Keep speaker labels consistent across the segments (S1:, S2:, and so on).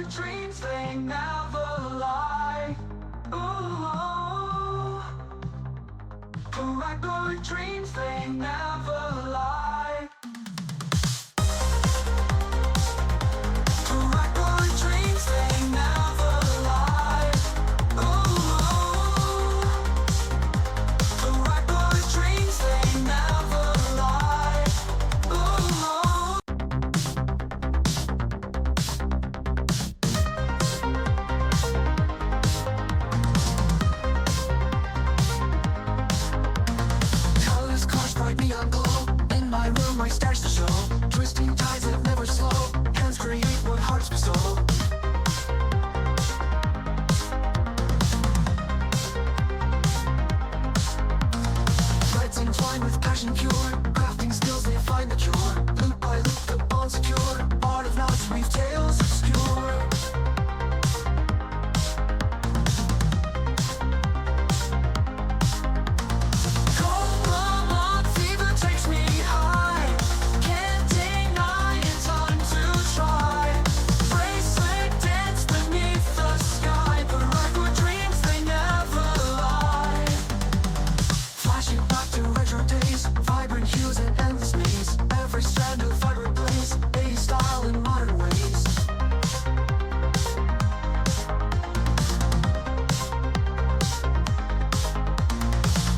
S1: dreams, they never lie. Ooh, paracord dreams, they never lie. Paracord dreams, they never lie. Ooh, paracord dreams, they never lie. Ooh. Colors, cars, bright neon glow. In my room, my stars to show. Twisting tides that never slow. Hands create what hearts bestow. Threads entwined with passion pure. Crafting skills, they find the cure. Loop by loop, the bond secure. Art of knots, weave tales obscure. Cobra fever takes me high. Can't deny it's time to try. Bracelet dance beneath the sky. Paracord dreams, they never lie. Flashing back to retro days, vibrant hues and endless maze. Every strand of vibrant blaze, 80s style in modern ways.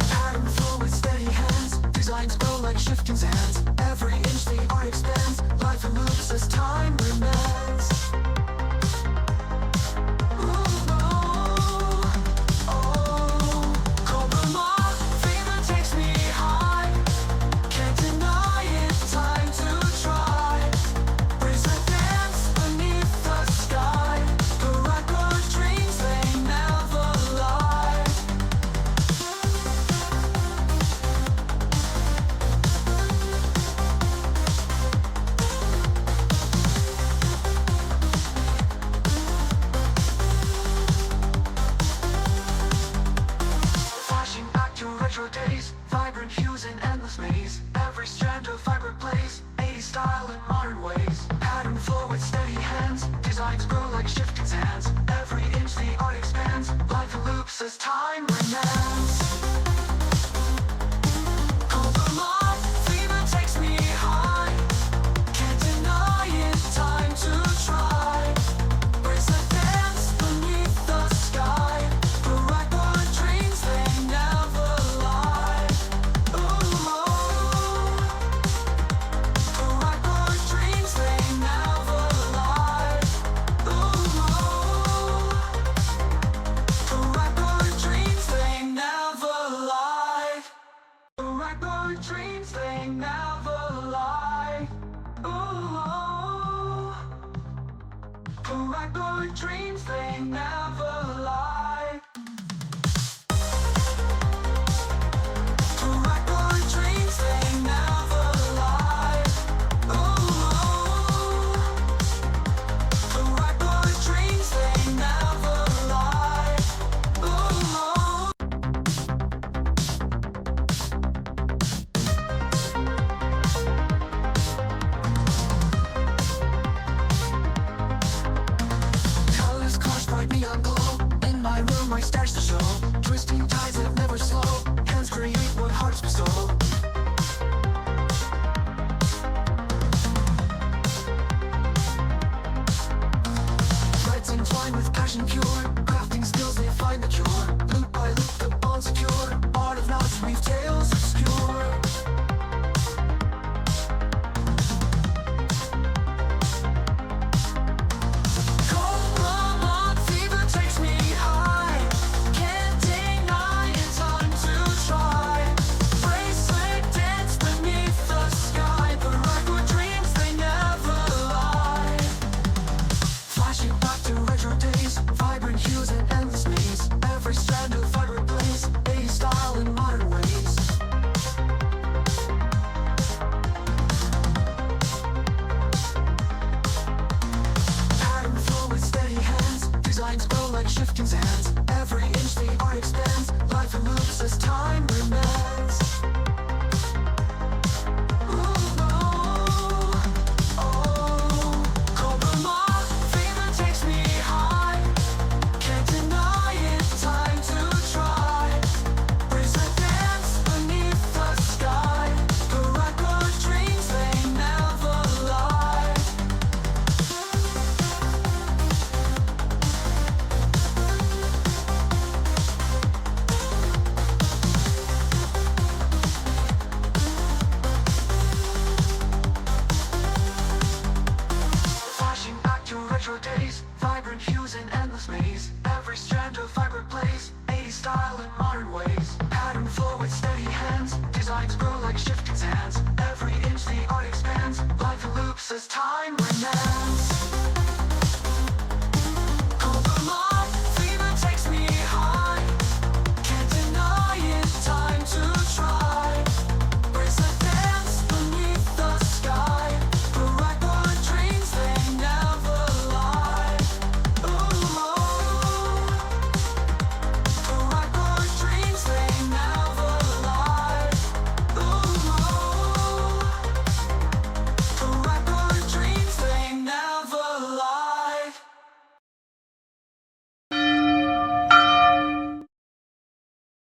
S1: Pattern flow with steady hands, designs grow like shifting sands. Every inch the art expands, life and loops as time remains. Cobra fever takes me high. Can't deny it's time to try. Bracelet dance beneath the sky. Paracord dreams, they never lie. Flashing back to retro days, vibrant hues and endless maze. Every strand of vibrant blaze, 80s style in modern ways. Pattern flow with steady hands, designs grow like shifting sands. Every inch the art expands, life and loops as time remains. Cobra fever takes me high. Can't deny it's time to try. Bracelet dance beneath the sky. Paracord dreams, they never lie. Ooh, paracord dreams, they never lie. Ooh, paracord dreams, they never lie. Paracord dreams, they never lie. Ooh, paracord dreams, they never lie. Paracord dreams, they never lie. Ooh, paracord dreams, they never lie. Ooh. Colors, cars, bright neon glow. In my room, my stars to show. Twisting tides that never slow. Hands create what hearts bestow. Threads entwined with passion pure. Crafting skills, they find the cure. Loop by loop, the bond secure. Art of knots, weave tales obscure. Cobra fever takes me high. Can't deny it's time to try. Bracelet dance beneath the sky. Paracord dreams, they never lie. Flashing back to retro days, vibrant hues and endless maze. Every strand of vibrant blaze, 80s style in modern ways. Pattern flow with steady hands, designs grow like shifting sands. Every inch the art expands, life and loops as time remains. Ooh, oh, Cobra fever takes me retro days.